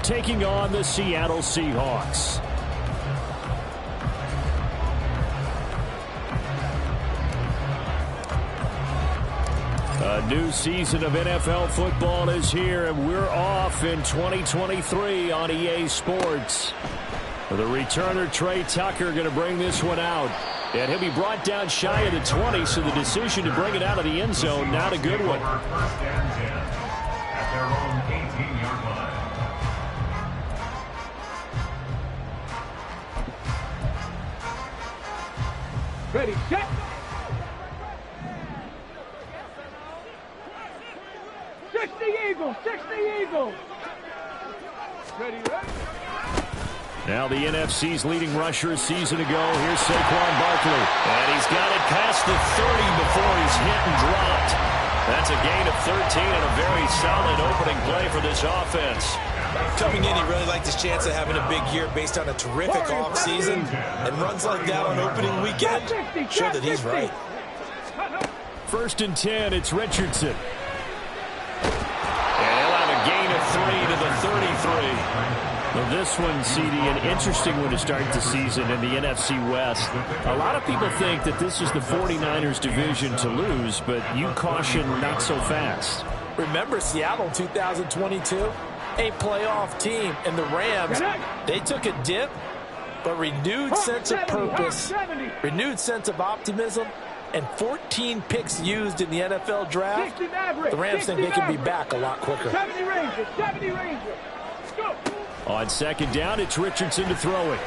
taking on the Seattle Seahawks. A new season of NFL football is here, and we're off in 2023 on EA Sports. The returner, Trey Tucker, going to bring this one out. And he'll be brought down shy of the 20, so the decision to bring it out of the end zone, not a good one. First and 10 at their own 18-yard line. Ready, set. 60 Eagles, 60 Eagles. Ready, ready. Now the NFC's leading rusher a season ago. Here's Saquon Barkley. And he's got it past the 30 before he's hit and dropped. That's a gain of 13 and a very solid opening play for this offense. Coming in, he really liked his chance of having a big year based on a terrific offseason. And runs like that on opening weekend show that he's right. First and 10, it's Richardson. And he'll have a gain of 3 to the 33. Well, this one, CD, an interesting one to start the season in the NFC West. A lot of people think that this is the 49ers division to lose, but you caution not so fast. Remember Seattle 2022? A playoff team, and the Rams, they took a dip, but renewed sense of purpose, renewed sense of optimism, and 14 picks used in the NFL draft. The Rams think they can be back a lot quicker. 70 Rangers, 70 Rangers. Go. On second down, it's Richardson to throw it.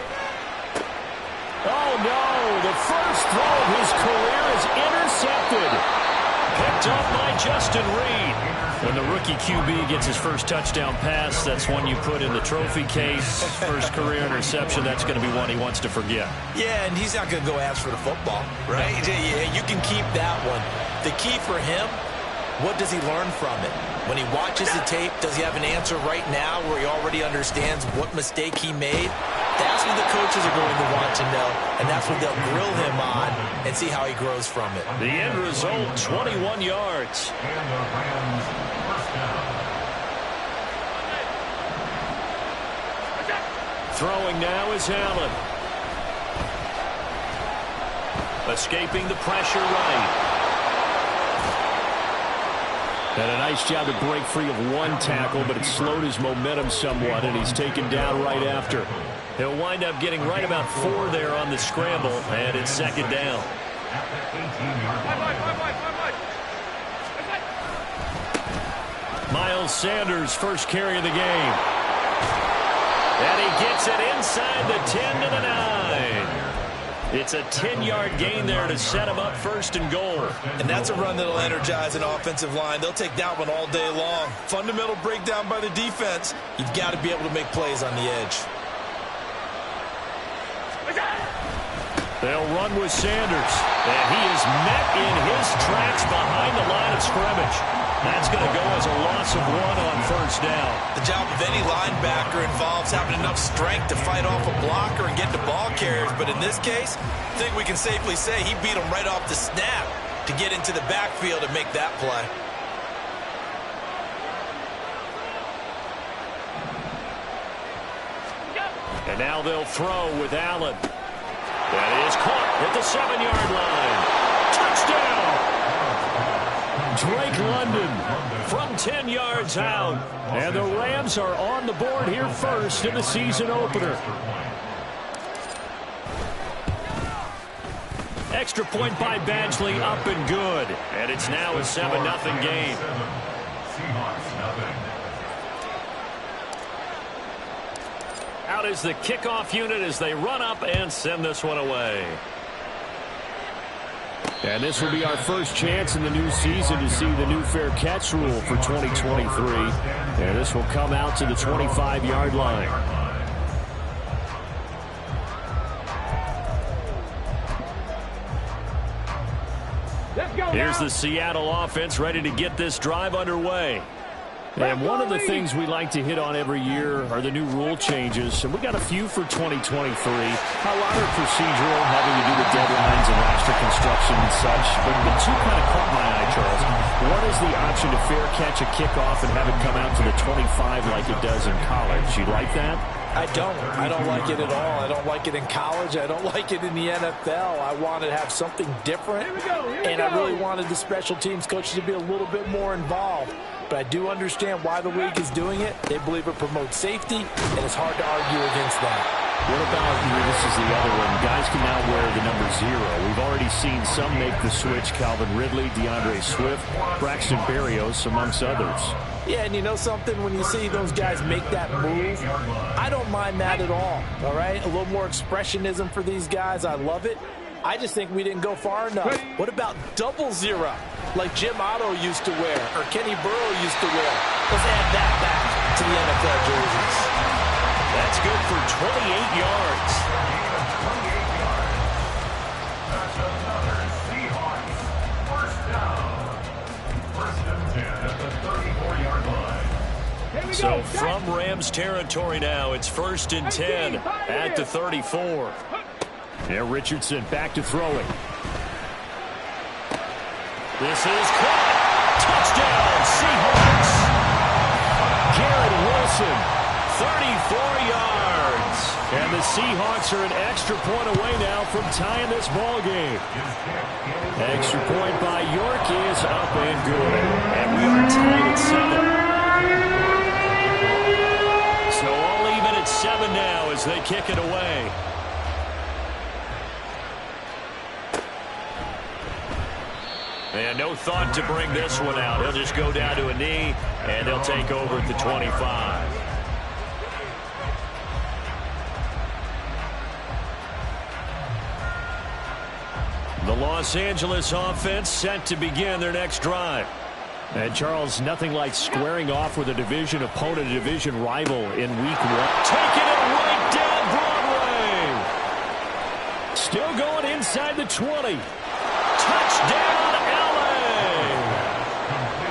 Oh, no. The first throw of his career is intercepted. Picked up by Justin Reed. When the rookie QB gets his first touchdown pass, that's one you put in the trophy case. First career interception, that's going to be one he wants to forget. Yeah, and he's not going to go ask for the football, right? Yeah, you can keep that one. The key for him, what does he learn from it? When he watches the tape, does he have an answer right now where he already understands what mistake he made? That's what the coaches are going to want to know, and that's what they'll grill him on and see how he grows from it. The end result, 21 yards. And the Rams first down. Throwing now is Allen. Escaping the pressure right. And a nice job to break free of one tackle, but it slowed his momentum somewhat, and he's taken down right after. He'll wind up getting right about 4 there on the scramble, and it's second down. At the 18-yard line. Miles Sanders, first carry of the game. And he gets it inside the 10 to the 9. It's a 10-yard gain there to set him up first and goal. And that's a run that'll energize an offensive line. They'll take that one all day long. Fundamental breakdown by the defense. You've got to be able to make plays on the edge. They'll run with Sanders. And he is met in his tracks behind the line of scrimmage. That's going to go as a loss of 1 on first down. The job of any linebacker involves having enough strength to fight off a blocker and get to ball carriers. But in this case, I think we can safely say he beat him right off the snap to get into the backfield and make that play. And now they'll throw with Allen. That is caught at the 7-yard line. Touchdown! Drake London from 10 yards out. And the Rams are on the board here first in the season opener. Extra point by Badgley, up and good. And it's now a 7-0 game. Seahawks nothing. Out is the kickoff unit as they run up and send this one away. And this will be our first chance in the new season to see the new fair catch rule for 2023. And this will come out to the 25-yard line. Let's go. Here's now. the Seattle offense ready to get this drive underway. And one of the things we like to hit on every year are the new rule changes. And we got a few for 2023. A lot are procedural, having to do with deadlines and roster construction and such. But the two kind of caught my eye, Charles. One is the option to fair catch a kickoff and have it come out to the 25 like it does in college. You like that? I don't. I don't like it at all. I don't like it in college. I don't like it in the NFL. I want to have something different. And I really wanted the special teams coaches to be a little bit more involved. But I do understand why the league is doing it. They believe it promotes safety, and it's hard to argue against that. What about, this is the other one, guys can now wear the number 0. We've already seen some make the switch, Calvin Ridley, DeAndre Swift, Braxton Berrios, amongst others. Yeah, and you know something? When you see those guys make that move, I don't mind that at all right? A little more expressionism for these guys. I love it. I just think we didn't go far enough. What about 00, like Jim Otto used to wear or Kenny Burrow used to wear? Let's add that back to the NFL jerseys. That's good for 28 yards. That's another Seahawks first down. First and 10 at the 34-yard line. So from Rams territory now, it's first and 10 at the 34. Now Richardson back to throwing. This is caught. Touchdown, Seahawks. Garrett Wilson, 34 yards. And the Seahawks are an extra point away now from tying this ball game. Extra point by York is up and good. And we are tied at 7. So all even at 7 now as they kick it away. And no thought to bring this one out. He'll just go down to a knee, and they'll take over at the 25. The Los Angeles offense set to begin their next drive. And, Charles, nothing like squaring off with a division opponent, a division rival in week 1. Taking it right down Broadway. Still going inside the 20. Touchdown,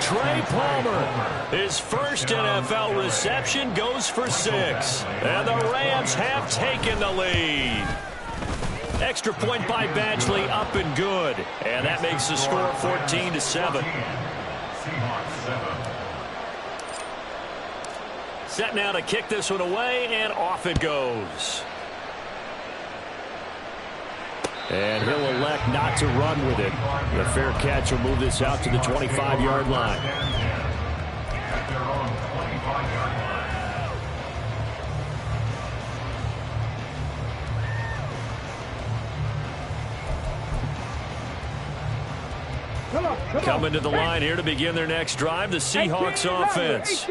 Trey Palmer, his first NFL reception, goes for 6. And the Rams have taken the lead. Extra point by Badgley, up and good. And that makes the score 14-7. Set now to kick this one away, and off it goes. And he'll elect not to run with it. The fair catch will move this out to the 25-yard line. Coming to the line here to begin their next drive, the Seahawks offense.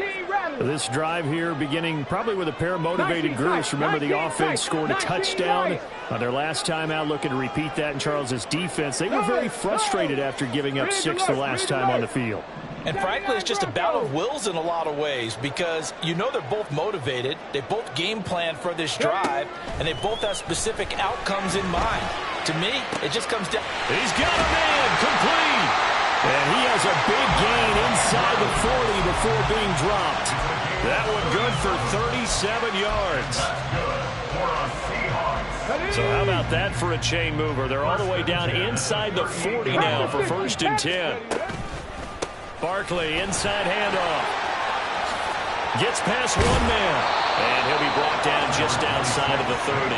This drive here beginning probably with a pair of motivated groups. Remember, the offense scored a touchdown on their last time out, looking to repeat that in Charles's defense. They were very frustrated after giving up 6 the last time on the field. And frankly, it's just a battle of wills in a lot of ways because you know they're both motivated. They both game plan for this drive, and they both have specific outcomes in mind. To me, it just comes down. He's got a man complete. And he has a big gain inside the 40 before being dropped. That one good for 37 yards. So how about that for a chain mover? They're all the way down inside the 40 now for first and 10. Barkley, inside handoff. Gets past one man. And he'll be brought down just outside of the 30.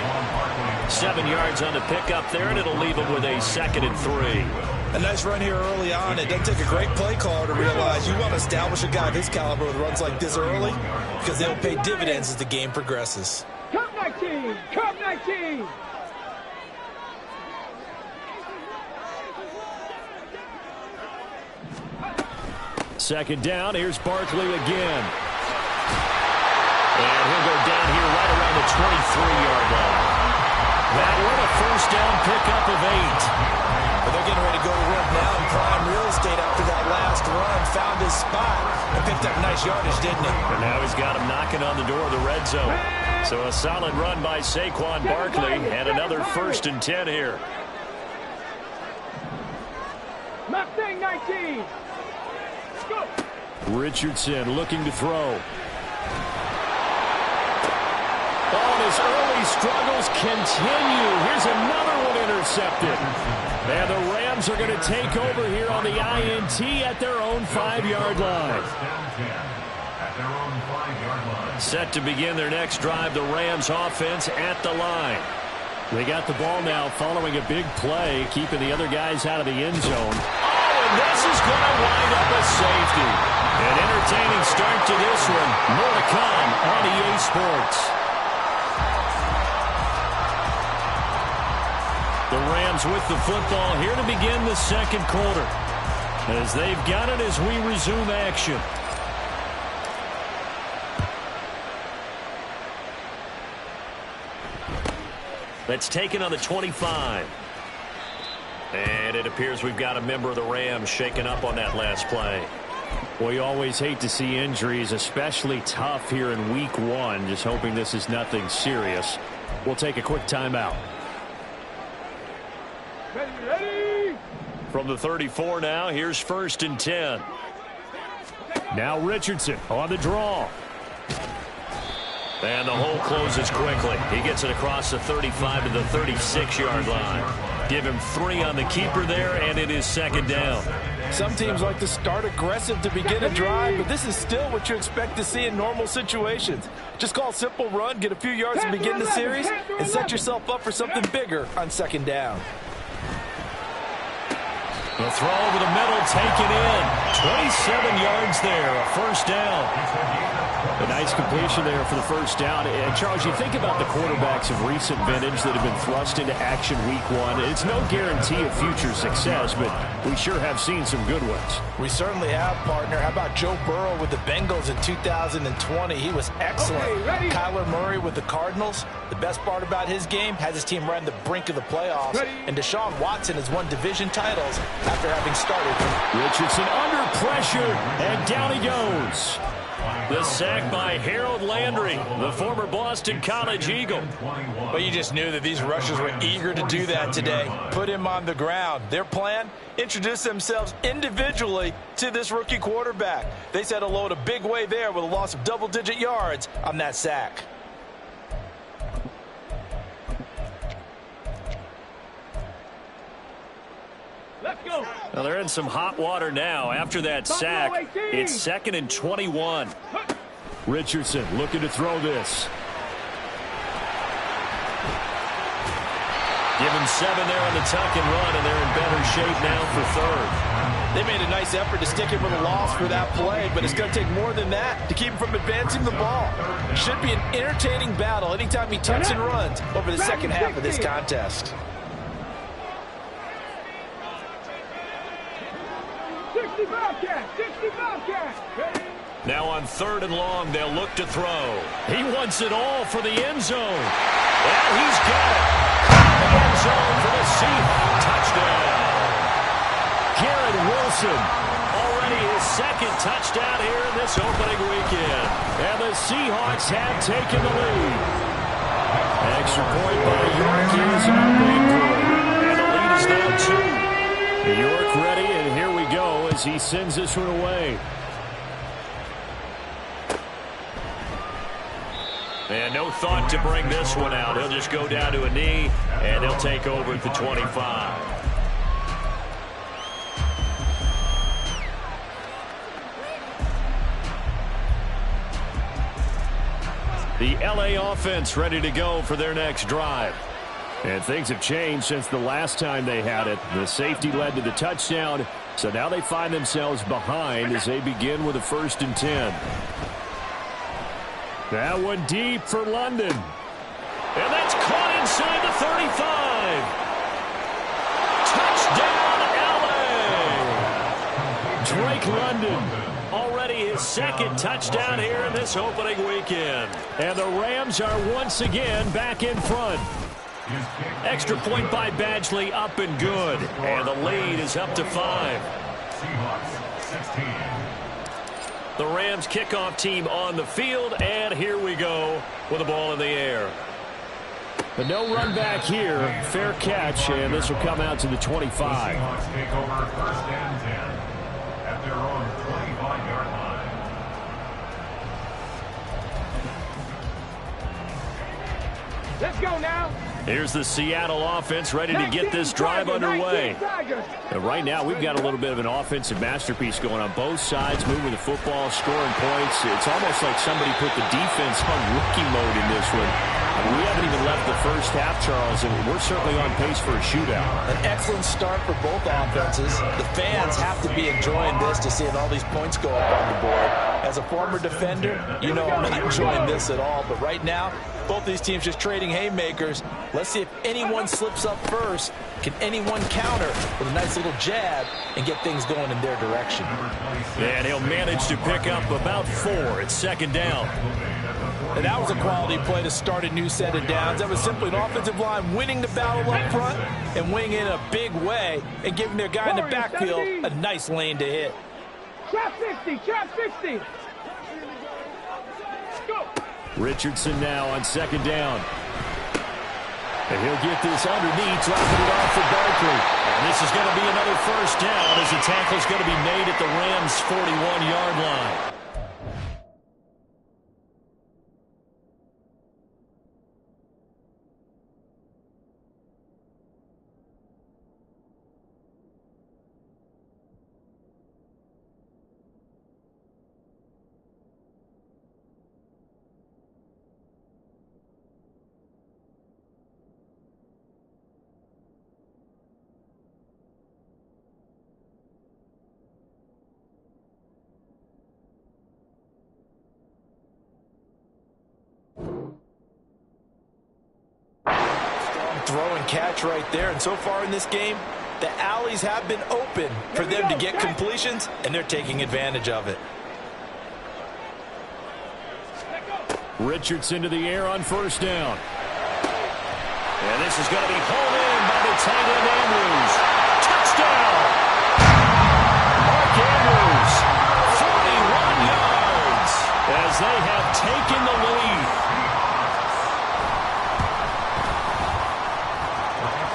7 yards on the pickup there, and it'll leave him with a 2nd and 3. A nice run here early on. It doesn't take a great play caller to realize you want to establish a guy of his caliber with runs like this early because they'll pay dividends as the game progresses. Cup 19! Cup 19! Second down. Here's Barkley again. And he'll go down here right around the 23-yard line. That one a first down pickup of 8. But they're getting ready to go to work now in prime real estate after that last run. Found his spot and picked up nice yardage, didn't he? And now he's got him knocking on the door of the red zone. So a solid run by Saquon Barkley and another first and 10 here. Mustang 19! Let's go! Richardson looking to throw. Oh, and his early struggles continue. Here's another one intercepted. And the Rams are going to take over here on the INT at their own 5-yard line. Set to begin their next drive, the Rams offense at the line. They got the ball now following a big play, keeping the other guys out of the end zone. Oh, and this is going to wind up a safety. An entertaining start to this one. More to come on EA Sports. The Rams with the football here to begin the second quarter, as they've got it as we resume action. That's taken on the 25. And it appears we've got a member of the Rams shaken up on that last play. Well, you always hate to see injuries, especially tough here in week 1. Just hoping this is nothing serious. We'll take a quick timeout. Ready. From the 34 now, here's 1st and 10. Now Richardson on the draw. And the hole closes quickly. He gets it across the 35 to the 36-yard line. Give him 3 on the keeper there, and it is 2nd down. Some teams like to start aggressive to begin a drive, but this is still what you expect to see in normal situations. Just call a simple run, get a few yards to begin the series, and set yourself up for something bigger on 2nd down. The throw over the middle, taken in. 27 yards there, a 1st down. A nice completion there for the 1st down. And Charles, you think about the quarterbacks of recent vintage that have been thrust into action week 1. It's no guarantee of future success, but we sure have seen some good ones. We certainly have, partner. How about Joe Burrow with the Bengals in 2020? He was excellent. Okay, Kyler Murray with the Cardinals. The best part about his game, has his team right on the brink of the playoffs. And Deshaun Watson has won division titles after having started. Richardson under pressure, and down he goes. The sack by Harold Landry, the former Boston College Eagle. But you just knew that these rushers were eager to do that today. Put him on the ground. Their plan? Introduce themselves individually to this rookie quarterback. They said hello in a big way there with a loss of double-digit yards on that sack. Let's go. Well, they're in some hot water now. After that sack, it's 2nd and 21. Richardson looking to throw this. Give him 7 there on the tuck and run, and they're in better shape now for 3rd. They made a nice effort to stick him with a loss for that play, but it's going to take more than that to keep him from advancing the ball. Should be an entertaining battle anytime he tucks and runs over the second half of this contest. 60 Bobcat. 60 Bobcat. Ready. Now on 3rd and long, they'll look to throw. He wants it all for the end zone. And he's got it. The end zone for the Seahawks touchdown. Garrett Wilson, already his 2nd touchdown here in this opening weekend. And the Seahawks have taken the lead. Extra point by York is up and good. And the lead is now 2. York ready, and here we go as he sends this one away. And no thought to bring this one out. He'll just go down to a knee, and they'll take over at the 25. The LA offense ready to go for their next drive. And things have changed since the last time they had it. The safety led to the touchdown, so now they find themselves behind as they begin with a 1st and 10. That one deep for London. And that's caught inside the 35. Touchdown, LA! Drake London, already his 2nd touchdown here in this opening weekend. And the Rams are once again back in front. Extra point by Badgley, up and good. And the lead is up to 5. The Rams kickoff team on the field, and here we go with the ball in the air. But no run back here. Fair catch, and this will come out to the 25. Seahawks take over 1st and 10 at their own 25-yard line. Let's go now. Here's the Seattle offense ready to get this drive underway. And right now, we've got a little bit of an offensive masterpiece going on both sides, moving the football, scoring points. It's almost like somebody put the defense on rookie mode in this one. We haven't even left the first half, Charles, and we're certainly on pace for a shootout. An excellent start for both offenses. The fans have to be enjoying this to seeing all these points go up on the board. As a former defender, you know I'm not enjoying this at all. But right now, both these teams just trading haymakers. Let's see if anyone slips up first. Can anyone counter with a nice little jab and get things going in their direction? And he'll manage to pick up about 4. It's second down. And that was a quality play to start a new set of downs. That was simply an offensive line winning the battle up front and winning in a big way and giving their guy in the backfield a nice lane to hit. Trap 60, trap 60. Go. Richardson now on second down. And he'll get this underneath, dropping it off for Barkley. And this is going to be another first down as the tackle is going to be made at the Rams' 41-yard line. Throw and catch right there. And so far in this game, the alleys have been open for them to get completions, and they're taking advantage of it. Richardson to the air on first down. And this is going to be hauled in by the tight end Andrews. Touchdown! Mark Andrews, 41 yards as they have taken the lead.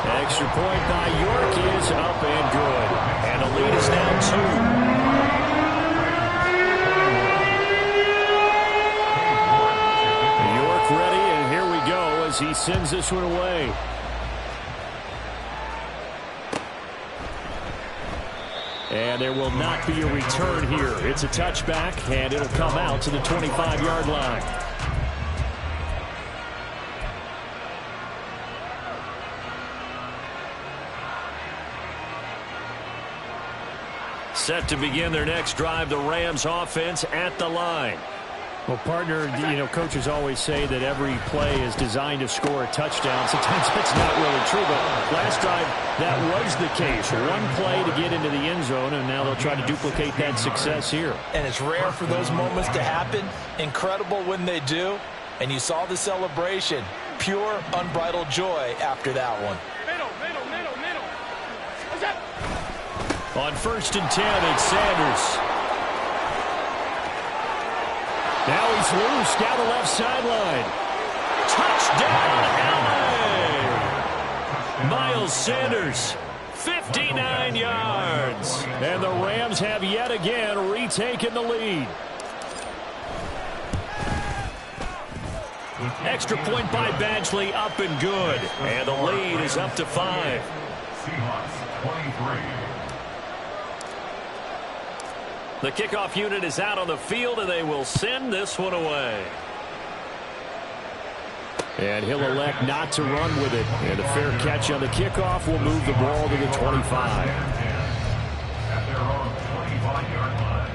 Extra point by York is up and good. And the lead is now 2. York ready, and here we go as he sends this one away. And there will not be a return here. It's a touchback, and it'll come out to the 25-yard line. Set to begin their next drive, the Rams offense at the line. Well, partner, you know, coaches always say that every play is designed to score a touchdown. Sometimes that's not really true, but last drive, that was the case. One play to get into the end zone, and now they'll try to duplicate that success here. And it's rare for those moments to happen. Incredible when they do. And you saw the celebration. Pure, unbridled joy after that one. Middle. What's that? On 1st and 10, it's Sanders. Now he's loose down the left sideline. Touchdown, LA! Miles Sanders, 59 yards. And the Rams have yet again retaken the lead. Extra point by Badgley, up and good. And the lead is up to 5. Seahawks 23. The kickoff unit is out on the field, and they will send this one away. And he'll elect not to run with it. And a fair catch on the kickoff will move the ball to the 25. At their own 25-yard line.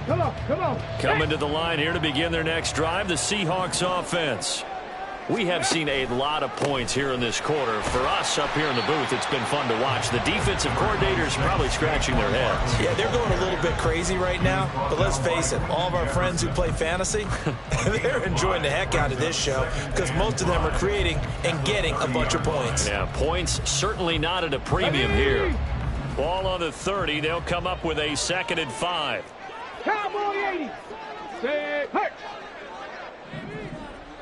Come on. Coming to the line here to begin their next drive, the Seahawks offense. We have seen a lot of points here in this quarter. For us up here in the booth, it's been fun to watch. The defensive coordinators probably scratching their heads. Yeah, they're going a little bit crazy right now. But let's face it, all of our friends who play fantasy, they're enjoying the heck out of this show because most of them are creating and getting a bunch of points. Yeah, points certainly not at a premium here. Ball on the 30. They'll come up with a 2nd and 5. Cowboy 80. Say, hey.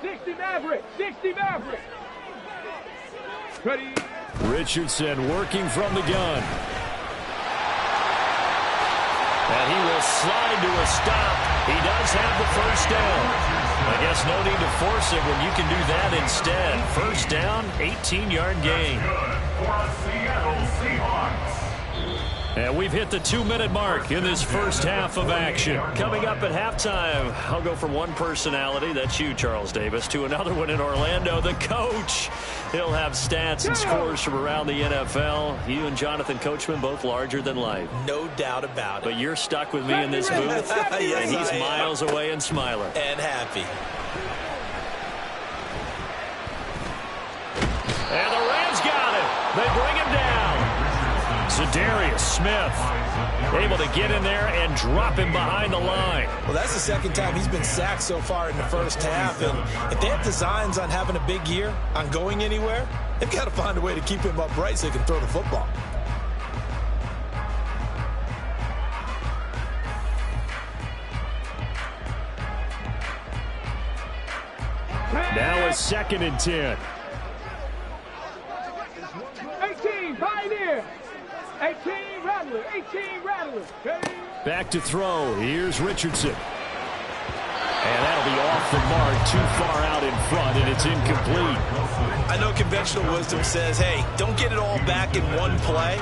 60 Maverick. 60 Maverick. Ready. Richardson working from the gun. And he will slide to a stop. He does have the first down. I guess no need to force it when you can do that instead. First down, 18-yard gain. And we've hit the 2-minute mark in this first half of action. Coming up at halftime, I'll go from one personality, that's you, Charles Davis, to another one in Orlando, the coach. He'll have stats and scores from around the NFL. You and Jonathan Coachman both larger than life. No doubt about it. But you're stuck with me in this booth, Yes, and he's miles away and smiling. And happy. And the Rams got it. They bring him down. Za'Darius Smith able to get in there and drop him behind the line. Well, that's the second time he's been sacked so far in the first half. And if they have designs on having a big year, on going anywhere, they've got to find a way to keep him upright so he can throw the football. Now a 2nd and 10. 18, Pioneer. 18, Rattler. 18, Rattler. Back to throw. Here's Richardson. And that'll be off the mark, too far out in front, and it's incomplete. I know conventional wisdom says, hey, don't get it all back in one play.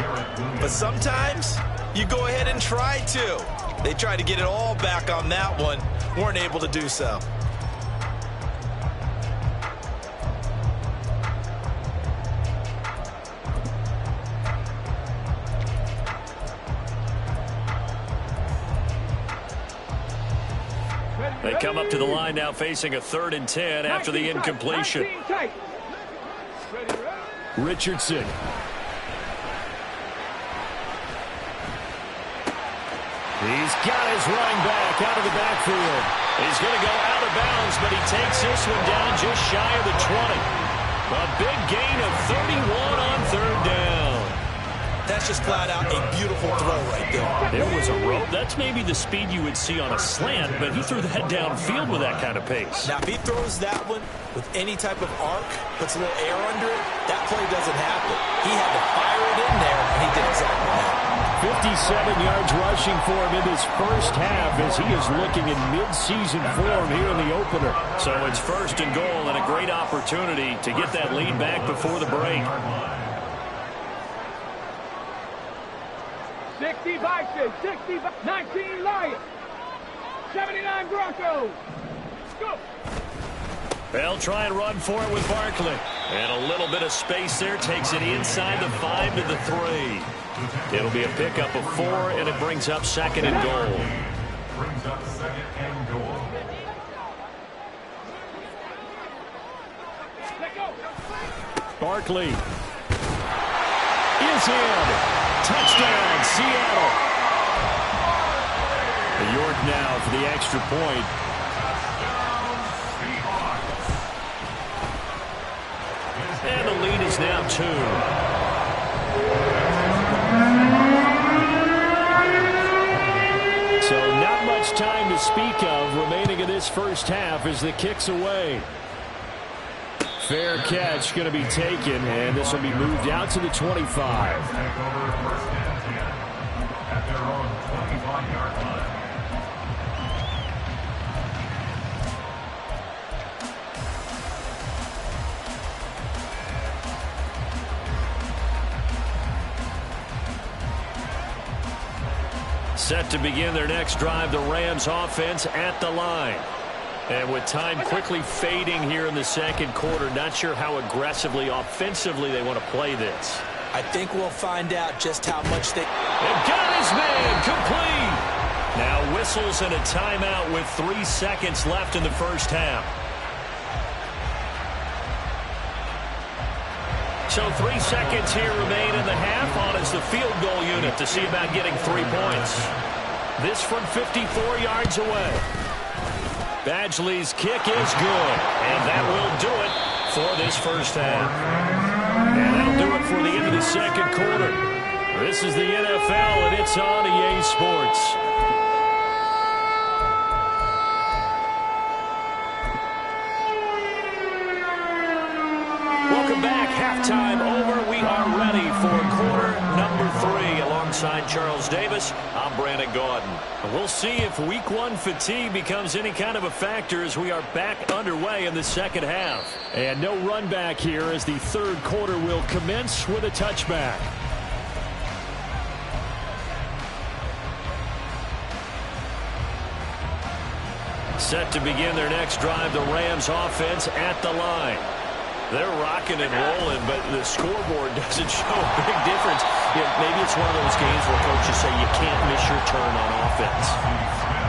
But sometimes you go ahead and try to. They tried to get it all back on that one. Weren't able to do so. They come up to the line now facing a 3rd and 10 after the incompletion. Richardson. He's got his running back out of the backfield. He's going to go out of bounds, but he takes this one down just shy of the 20. A big gain of 31 on 3rd down. That's just flat out a beautiful throw right there. There was a rope. That's maybe the speed you would see on a slant, but he threw that downfield with that kind of pace. Now, if he throws that one with any type of arc, puts a little air under it, that play doesn't happen. He had to fire it in there, and he did exactly that. 57 yards rushing for him in this first half as he is looking in mid-season form here in the opener. So it's 1st and goal and a great opportunity to get that lead back before the break. 60 Bison, 60, 19 Lions, 79 Broncos. Go! They'll try and run for it with Barkley. And a little bit of space there takes it inside the 5 to the 3. It'll be a pickup of 4, and it brings up 2nd and goal. Brings up 2nd and goal. Barkley is in. Touchdown, Seattle. York now for the extra point. And the lead is now 2. So not much time to speak of remaining in this first half as the kick's away. Fair catch going to be taken, and this will be moved out to the 25. Take over 1st and 10 at their own 25-yard line. Set to begin their next drive, the Rams offense at the line. And with time quickly fading here in the 2nd quarter, not sure how aggressively, offensively they want to play this. I think we'll find out just how much they... And got his man complete. Now whistles and a timeout with 3 seconds left in the first half. So 3 seconds here remain in the half on as the field goal unit to see about getting 3 points. This from 54 yards away. Badgley's kick is good, and that will do it for this first half. And that'll do it for the end of the 2nd quarter. This is the NFL, and it's on EA Sports. Welcome back. Halftime over. We are alongside Charles Davis, I'm Brandon Gaudin. We'll see if Week 1 fatigue becomes any kind of a factor as we are back underway in the second half. And no run back here as the third quarter will commence with a touchback. Set to begin their next drive, the Rams offense at the line. They're rocking and rolling, but the scoreboard doesn't show a big difference. Maybe it's one of those games where coaches say you can't miss your turn on offense.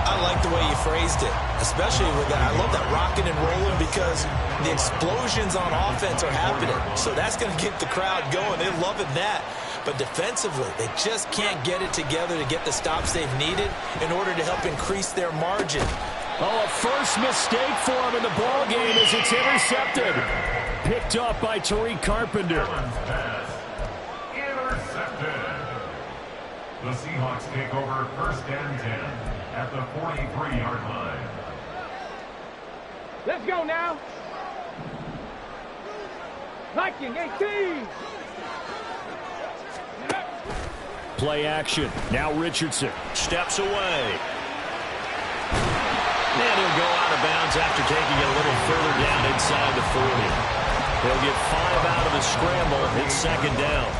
I like the way you phrased it, especially with that. I love that rocking and rolling because the explosions on offense are happening. So that's going to get the crowd going. They're loving that. But defensively, they just can't get it together to get the stops they've needed in order to help increase their margin. Oh, a first mistake for him in the ball game as it's intercepted. Picked up by Tariq Carpenter. Intercepted. The Seahawks take over 1st and 10 at the 43-yard line. Let's go now. Viking 18. Play action. Now Richardson steps away. And he'll go out of bounds after taking it a little further down inside the 40. He'll get 5 out of the scramble. It's second down.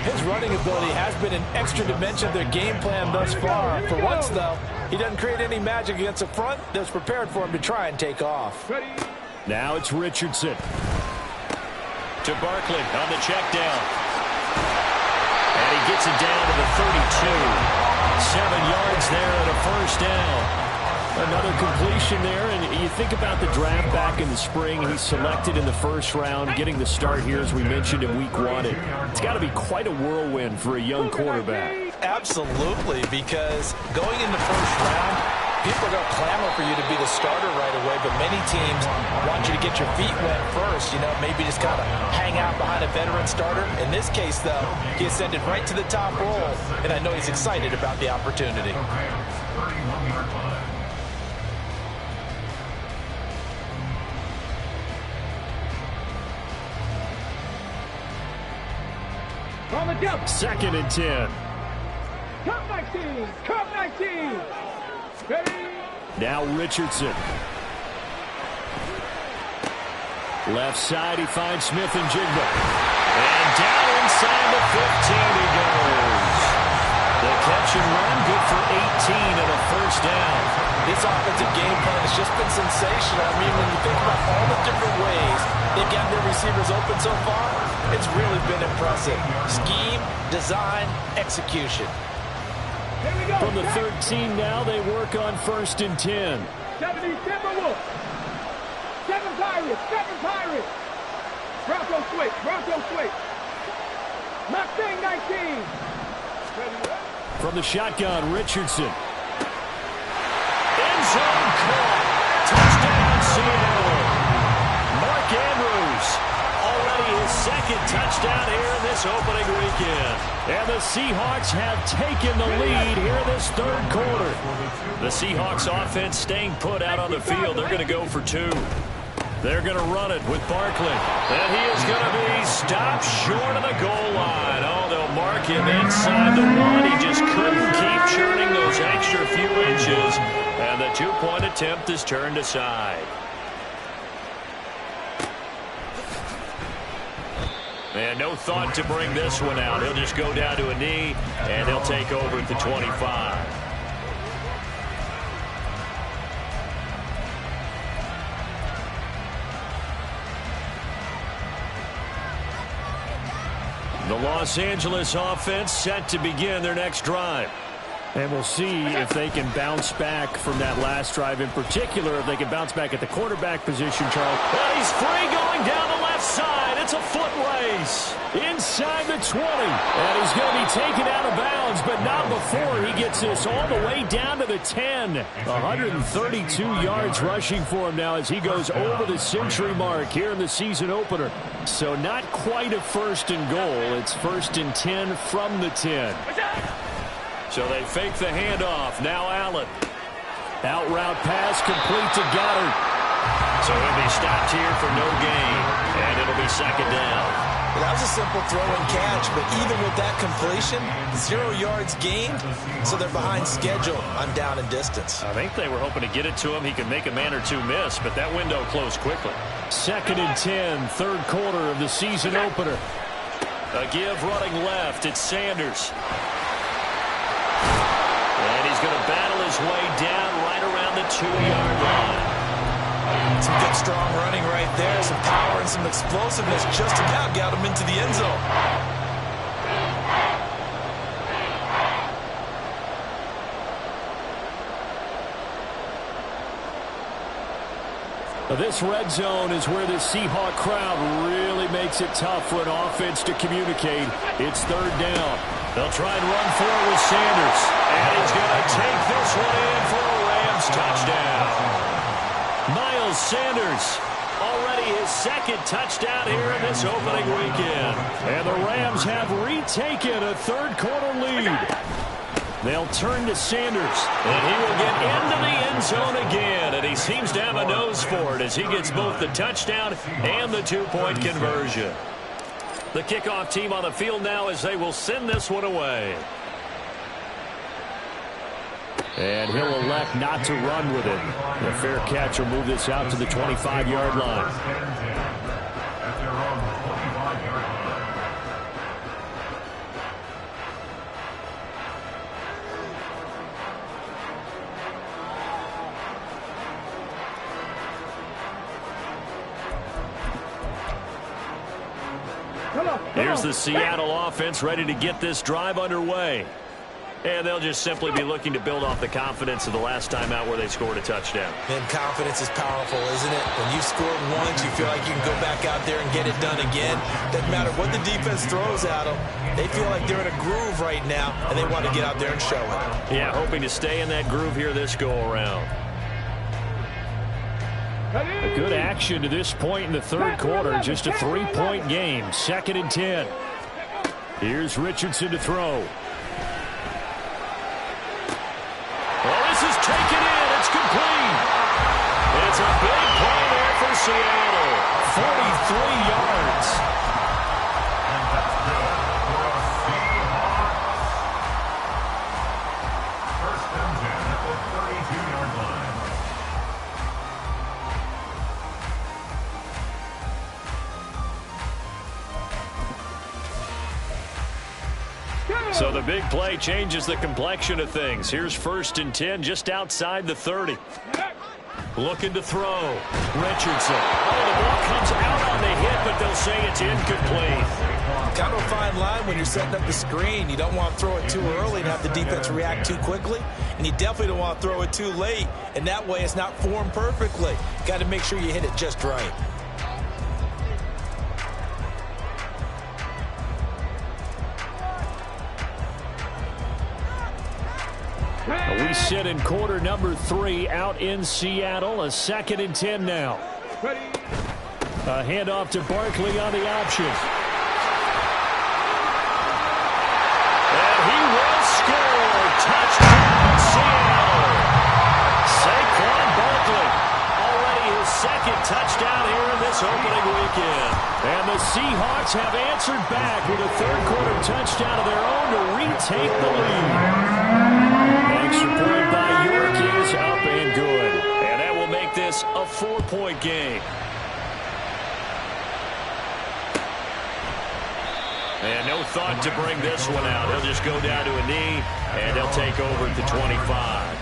His running ability has been an extra dimension of their game plan thus far. For once, though, he doesn't create any magic against the front that's prepared for him to try and take off. Now it's Richardson. To Barkley on the check down. And he gets it down to the 32. 7 yards there and a first down. Another completion there, and you think about the draft back in the spring. He's selected in the first round, getting the start here, as we mentioned, in Week 1. It's got to be quite a whirlwind for a young quarterback. Absolutely, because going in the first round, people are going to clamor for you to be the starter right away, but many teams want you to get your feet wet first, maybe just kind of hang out behind a veteran starter. In this case, though, he ascended right to the top role, and I know he's excited about the opportunity. On the jump. 2nd and 10. Cup 19. Cup 19. Ready. Now Richardson. Left side, he finds Smith and Jigba. And down inside the 15 he goes. The catch and run, good for 18 and a first down. This offensive game plan has just been sensational. I mean, when you think about all the different ways they've gotten their receivers open so far, it's really been impressive. Scheme, design, execution. Here we go. From the 13 now, they work on 1st and 10. 70 Timberwolves. 7 Pirates. 7 Pirates. Bronco switch. Bronco switch. Mustang 19. From the shotgun, Richardson. End zone caught. Touchdown, Seattle. Mark Andrews, already his 2nd touchdown here in this opening weekend. And the Seahawks have taken the lead here in this 3rd quarter. The Seahawks offense staying put out on the field. They're going to go for 2. They're going to run it with Barkley. And he is going to be stopped short of the goal line. Oh, they'll mark him inside the 1. He just couldn't keep churning those extra few inches. And the 2-point attempt is turned aside. And no thought to bring this one out. He'll just go down to a knee, and he'll take over at the 25. The Los Angeles offense set to begin their next drive. And we'll see if they can bounce back from that last drive, in particular, if they can bounce back at the quarterback position, Charles. And he's free going down the left side. It's a foot race inside the 20. And he's going to be taken out of bounds, but not before he gets this all the way down to the 10. 132 yards rushing for him now as he goes over the century mark here in the season opener. So not quite a 1st and goal. It's 1st and 10 from the 10. So they fake the handoff. Now Allen. Out route pass complete to Goddard. So he'll be stopped here for no gain. And it'll be 2nd down. That was a simple throw and catch, but even with that completion, 0 yards gained, so they're behind schedule on down and distance. I think they were hoping to get it to him. He could make a man or two miss, but that window closed quickly. 2nd and 10, third quarter of the season opener. A give running left. It's Sanders. And he's going to battle his way down right around the 2-yard line. Some good strong running right there. Some power and some explosiveness just about got him into the end zone. This red zone is where the Seahawk crowd really makes it tough for an offense to communicate. It's 3rd down. They'll try and run for it with Sanders. And he's going to take this one in for a Rams touchdown. Miles Sanders, already his 2nd touchdown here in this opening weekend. And the Rams have retaken a third-quarter lead. They'll turn to Sanders, and he will get into the end zone again. And he seems to have a nose for it as he gets both the touchdown and the 2-point conversion. The kickoff team on the field now as they will send this one away. And he'll elect not to run with it. The fair catch will move this out to the 25-yard line. At their own 25-yard line. Here's the Seattle offense ready to get this drive underway. And they'll just simply be looking to build off the confidence of the last time out where they scored a touchdown. And confidence is powerful, isn't it? When you scored once, you feel like you can go back out there and get it done again. Doesn't matter what the defense throws at them. They feel like they're in a groove right now, and they want to get out there and show it. Yeah, hoping to stay in that groove here this go-around. A good action to this point in the third quarter. Just a 3-point game. 2nd and 10. Here's Richardson to throw. Oh, this is taken in. It's complete. It's a big play there for Seattle. 43 yards. And that's good for a Seahawks. 1st and 10 at the 32-yard line. So the big play changes the complexion of things. Here's 1st and 10 just outside the 30. Looking to throw. Richardson. Oh, the ball comes out on the hit, but they'll say it's incomplete. Kind of a fine line when you're setting up the screen. You don't want to throw it too early and have the defense react too quickly. And you definitely don't want to throw it too late. And that way it's not formed perfectly. Got to make sure you hit it just right. We sit in quarter number 3 out in Seattle. A 2nd and 10 now. A handoff to Barkley on the option. And he will score. Touchdown, Seattle. Saquon Barkley. Already his 2nd touchdown here in this opening weekend. And the Seahawks have answered back with a third-quarter touchdown of their own to retake the lead. Extra point by York is up and good. And that will make this a 4-point game. And no thought to bring this one out. He'll just go down to a knee, and they'll take over at the 25.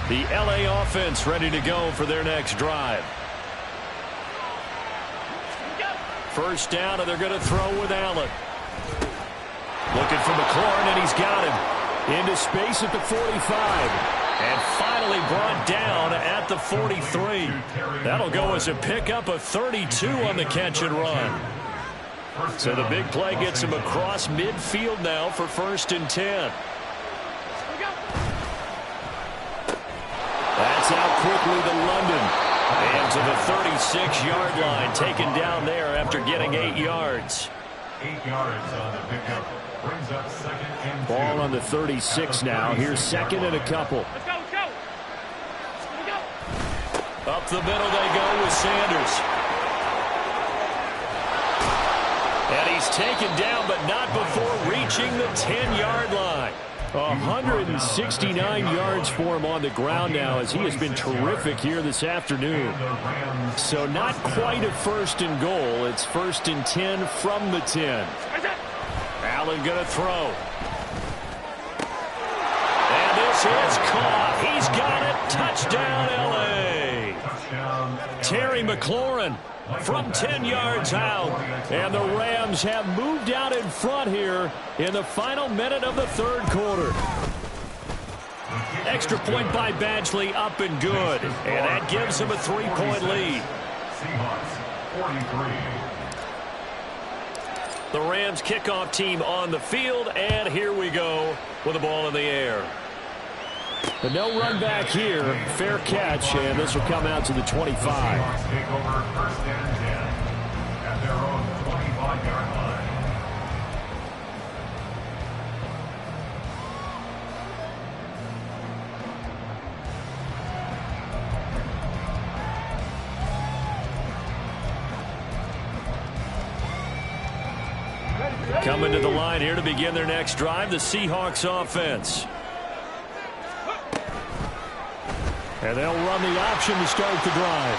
The LA offense ready to go for their next drive. 1st down, and they're going to throw with Allen. Looking for McLaurin, and he's got him. Into space at the 45. And finally brought down at the 43. That'll go as a pickup of 32 on the catch and run. So the big play gets him across midfield now for 1st and 10. That's out quickly to London. And to the 36-yard line, taken down there after getting 8 yards. 8 yards on the pickup. Brings up 2nd and 2. Ball on the 36 now. Here's 2nd and a couple. Let's go, let's go. Up the middle they go with Sanders. And he's taken down, but not before reaching the 10-yard line. 169 yards for him on the ground now, as he has been terrific here this afternoon. So not quite a 1st and goal. It's 1st and 10 from the 10. Allen going to throw. And this is caught. He's got it. Touchdown, L.A. Terry McLaurin from 10 yards out. And the Rams have moved out in front here in the final minute of the 3rd quarter. Extra point by Badgley, up and good. And that gives him a 3-point lead. Seahawks 43. The Rams kickoff team on the field, and here we go with the ball in the air. But no run back here. Fair catch, and this will come out to the 25. The Seahawks take over 1st and 10 at their own 25-yard line. Coming to the line here to begin their next drive, the Seahawks offense. And they'll run the option to start the drive.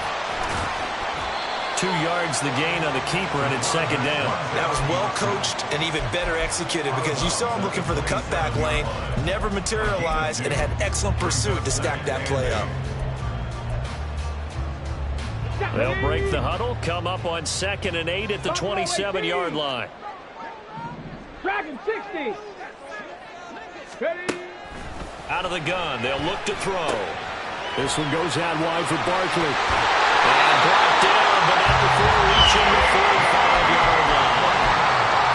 2 yards the gain on the keeper, and it's 2nd down. That was well coached and even better executed, because you saw him looking for the cutback lane, never materialized, and had excellent pursuit to stack that play up. They'll break the huddle, come up on 2nd and 8 at the 27-yard line. Dragon 60. Ready. Out of the gun, they'll look to throw. This one goes out wide for Barkley. And brought down, but not before reaching the 45-yard line.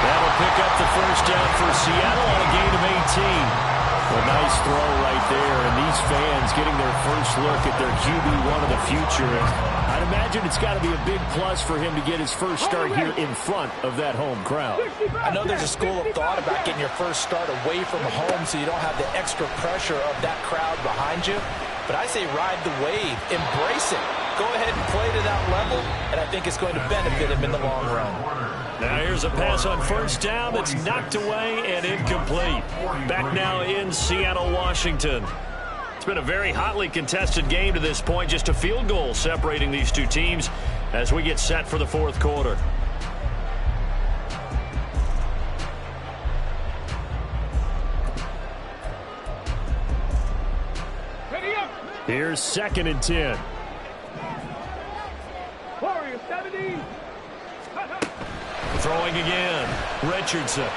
That'll pick up the 1st down for Seattle on a gain of 18. A nice throw right there, and these fans getting their first look at their QB1 of the future. And I'd imagine it's got to be a big plus for him to get his first start here in front of that home crowd. I know there's a school of thought about getting your first start away from home so you don't have the extra pressure of that crowd behind you. But I say ride the wave, embrace it. Go ahead and play to that level, and I think it's going to benefit him in the long run. Now here's a pass on 1st down that's knocked away and incomplete. Back now in Seattle, Washington. It's been a very hotly contested game to this point. Just a field goal separating these two teams as we get set for the 4th quarter. Here's 2nd and 10. Warrior 70. Throwing again. Richardson.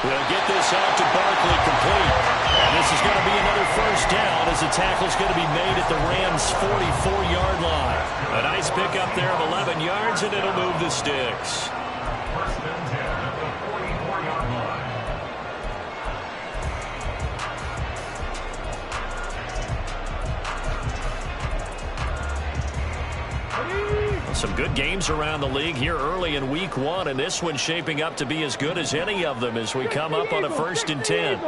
We'll get this out to Barkley complete. And this is going to be another 1st down as the tackle's going to be made at the Rams' 44-yard line. A nice pickup there of 11 yards, and it'll move the sticks. 1st and 10 at the 44-yard line. Some good games around the league here early in week 1, and this one's shaping up to be as good as any of them as we come up on a 1st and 10.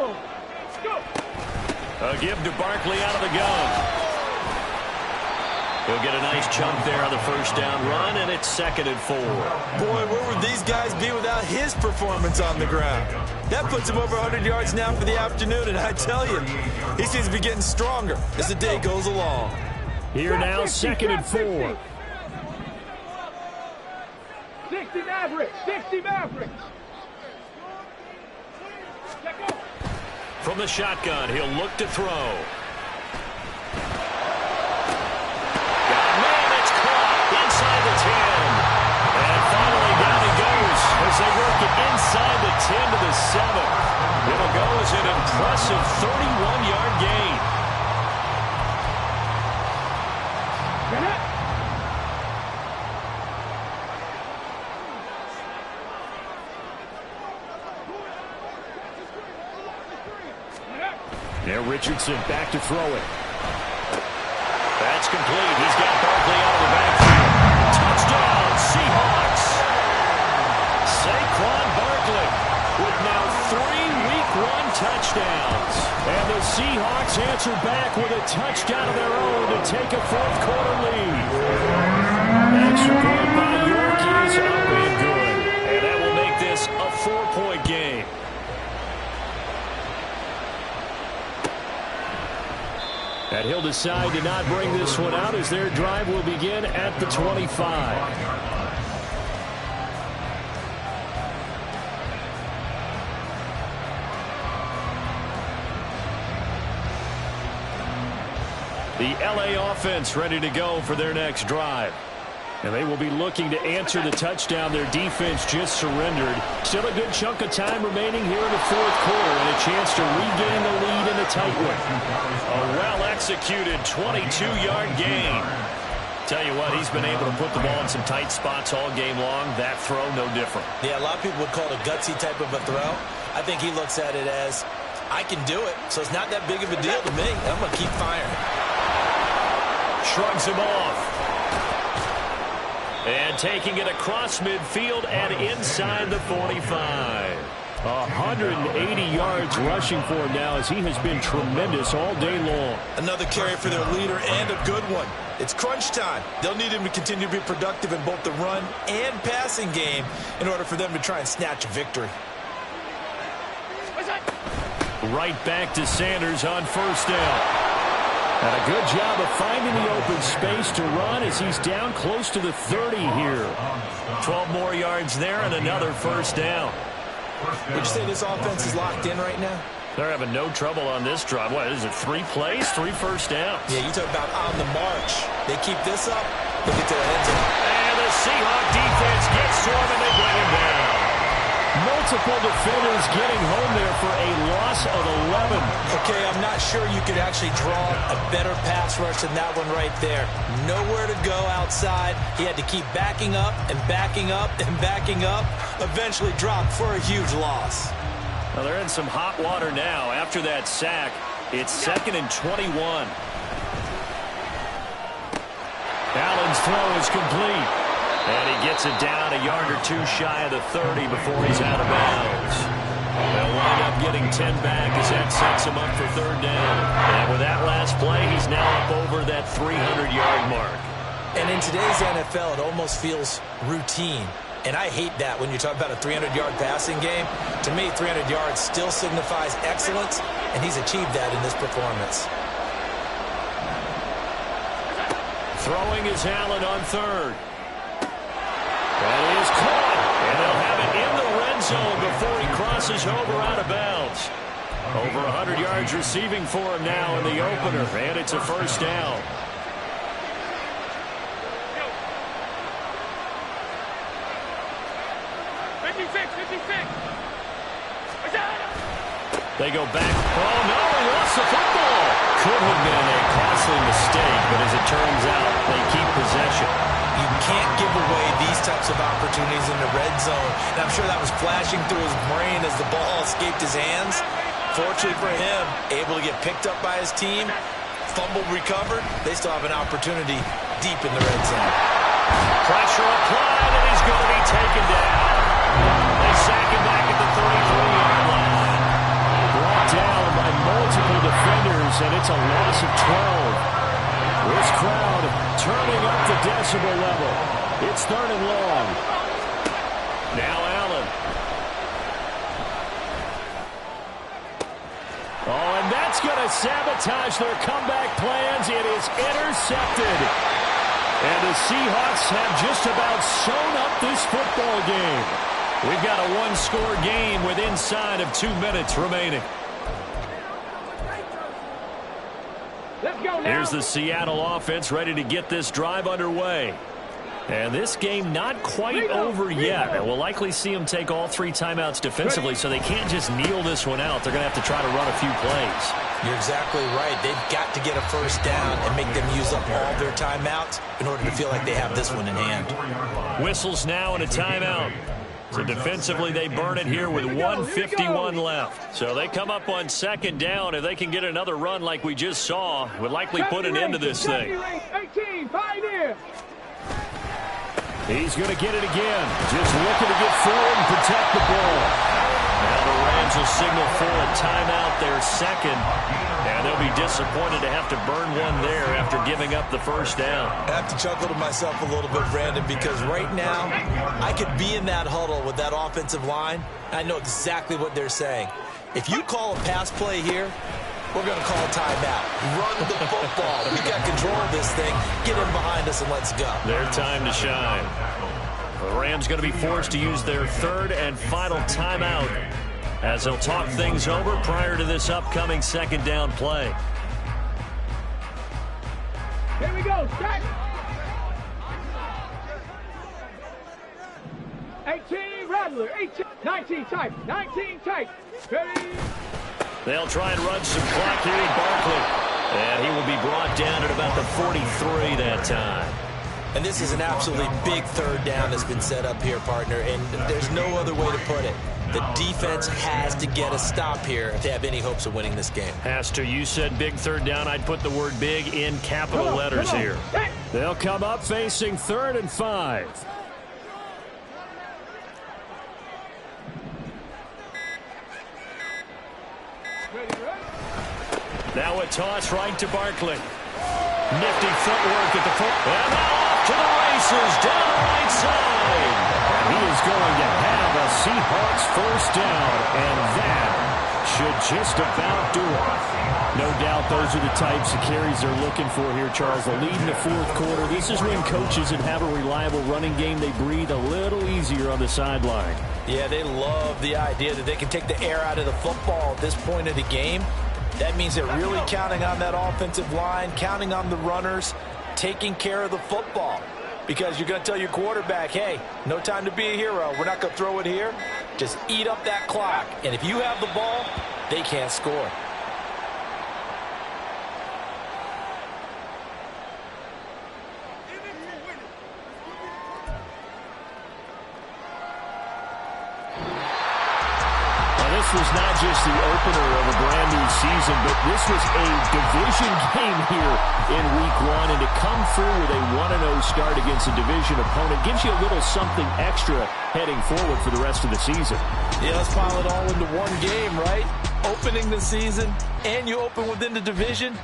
A give to Barkley out of the gun. He'll get a nice chunk there on the 1st down run, and it's 2nd and 4. Boy, where would these guys be without his performance on the ground? That puts him over 100 yards now for the afternoon, and I tell you, he seems to be getting stronger as the day goes along. Here now, 2nd and 4. 60 Mavericks. 60 Mavericks. From the shotgun, he'll look to throw. Man, it's caught inside the 10. And finally down he goes as they work it inside the 10 to the 7. It'll go as an impressive 31-yard gain. Now Richardson back to throw it. That's complete. He's got Barkley out of the backfield. Touchdown. run touchdowns. And the Seahawks answer back with a touchdown of their own to take a fourth-quarter lead. Extra point by York is up and good. And that will make this a 4-point game. And he'll decide to not bring this one out as their drive will begin at the 25. The LA offense ready to go for their next drive. And they will be looking to answer the touchdown their defense just surrendered. Still a good chunk of time remaining here in the fourth quarter and a chance to regain the lead in a tight one. A well-executed 22-yard gain. Tell you what, he's been able to put the ball in some tight spots all game long. That throw, no different. Yeah, a lot of people would call it a gutsy type of a throw. I think he looks at it as, I can do it, so it's not that big of a deal to me. I'm going to keep firing. Shrugs him off. And taking it across midfield and inside the 45. 180 yards rushing for him now as he has been tremendous all day long. Another carry for their leader and a good one. It's crunch time. They'll need him to continue to be productive in both the run and passing game in order for them to try and snatch a victory. Right back to Sanders on first down. And a good job of finding the open space to run as he's down close to the 30 here. 12 more yards there and another first down. Would you say this offense is locked in right now? They're having no trouble on this drive. What is it, 3 plays, 3 first downs? Yeah, you talk about on the march. They keep this up, they'll get to the end zone. And the Seahawk defense gets to him and they bring him down. Multiple defenders getting home there for a loss of 11. Okay, I'm not sure you could actually draw a better pass rush than that one right there. Nowhere to go outside. He had to keep backing up and backing up and backing up. Eventually dropped for a huge loss. Well, they're in some hot water now. After that sack, it's 2nd and 21. Allen's throw is complete. And he gets it down a yard or 2 shy of the 30 before he's out of bounds. They'll wind up getting 10 back as that sets him up for 3rd down. And with that last play, he's now up over that 300-yard mark. And in today's NFL, it almost feels routine. And I hate that when you talk about a 300-yard passing game. To me, 300 yards still signifies excellence, and he's achieved that in this performance. Throwing is Allen on 3rd. That is caught, and they'll have it in the red zone before he crosses over out of bounds. Over 100 yards receiving for him now in the opener, and it's a first down. They go back. Oh, no, he lost the football. Could have been a costly mistake, but as it turns out, they keep possession. You can't give away these types of opportunities in the red zone. And I'm sure that was flashing through his brain as the ball escaped his hands. Fortunately for him, able to get picked up by his team, fumbled, recovered. They still have an opportunity deep in the red zone. Pressure applied, and he's going to be taken down. They sack him back at the 33-yard line. Brought down by multiple defenders, and it's a loss of 12. This crowd turning up the decibel level. It's 3rd and long. Now Allen. Oh, and that's going to sabotage their comeback plans. It is intercepted. And the Seahawks have just about sewn up this football game. We've got a 1-score game with inside of 2 minutes remaining. Here's the Seattle offense ready to get this drive underway. And this game not quite over yet. And we'll likely see them take all 3 timeouts defensively, so they can't just kneel this one out. They're going to have to try to run a few plays. You're exactly right. They've got to get a first down and make them use up all their timeouts in order to feel like they have this one in hand. Whistles now and a timeout. So defensively, they burn it here with 1:51 left. So they come up on 2nd down. If they can get another run like we just saw, would likely put an end to this thing. He's going to get it again. Just looking to get forward and protect the ball. Now the Rams Rams will signal for a timeout, their second. And they'll be disappointed to have to burn one there after giving up the first down. I have to chuckle to myself a little bit, Brandon, because right now I could be in that huddle with that offensive line. I know exactly what they're saying. If you call a pass play here, we're going to call a timeout. Run the football. We got control of this thing. Get in behind us and let's go. Their time to shine. The Rams going to be forced to use their third and final timeout as they'll talk things over prior to this upcoming second down play. Here we go, set. 18, Rattler, 18, 19 tight, 19 tight. Ready? They'll try and run some clock here in Barkley. And he will be brought down at about the 43 that time. And this is an absolutely big third down that's been set up here, partner, and there's no other way to put it. The defense has to get a stop here if they have any hopes of winning this game. Has to. You said big third down. I'd put the word big in capital letters here. They'll come up facing 3rd and 5. Now a toss right to Barkley. Nifty footwork at the foot. And now off to the races down the right side. And he is going to have a Seahawks first down. And that should just about do it. No doubt those are the types of carries they're looking for here, Charles. The lead in the fourth quarter. This is when coaches that have a reliable running game, they breathe a little easier on the sideline. Yeah, they love the idea that they can take the air out of the football at this point of the game. That means they're really counting on that offensive line, counting on the runners, taking care of the football. Because you're going to tell your quarterback, hey, no time to be a hero. We're not going to throw it here. Just eat up that clock. And if you have the ball, they can't score. This was not just the opener of a brand new season, but this was a division game here in week 1. And to come through with a 1-0 start against a division opponent gives you a little something extra heading forward for the rest of the season. Yeah, let's pile it all into one game, right? Opening the season, and you open within the division.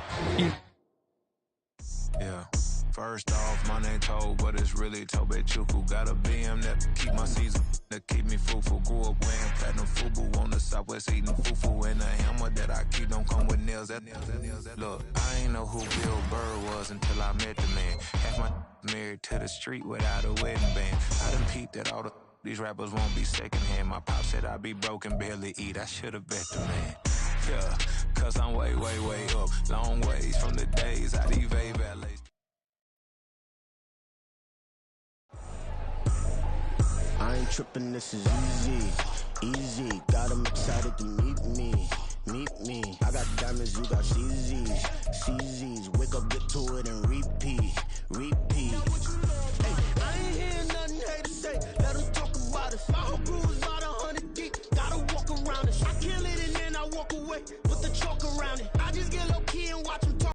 Yeah. First off, my name Toad, but it's really Tobe Chuku. Got a BM that keep my season, that keep me fruitful. Grew up wearing platinum FUBU on the Southwest eating fufu. And the hammer that I keep don't come with nails. Look, I ain't know who Bill Burr was until I met the man. Half my married to the street without a wedding band. I done peeped that all these rappers won't be secondhand. My pop said I'd be broke and barely eat. I should've bet the man. Yeah, cause I'm way, way, way up. Long ways from the days I evade valleys. I ain't tripping, this is easy, easy. Got 'em excited to meet me. I got diamonds, you got CZs. Wake up, get to it, and repeat. Hey, I ain't hearing nothing hate to say. Let 'em talk about us. My whole crew is about 100 deep. Gotta walk around it. I kill it and then I walk away. Put the chalk around it. I just get low key and watch 'em talk.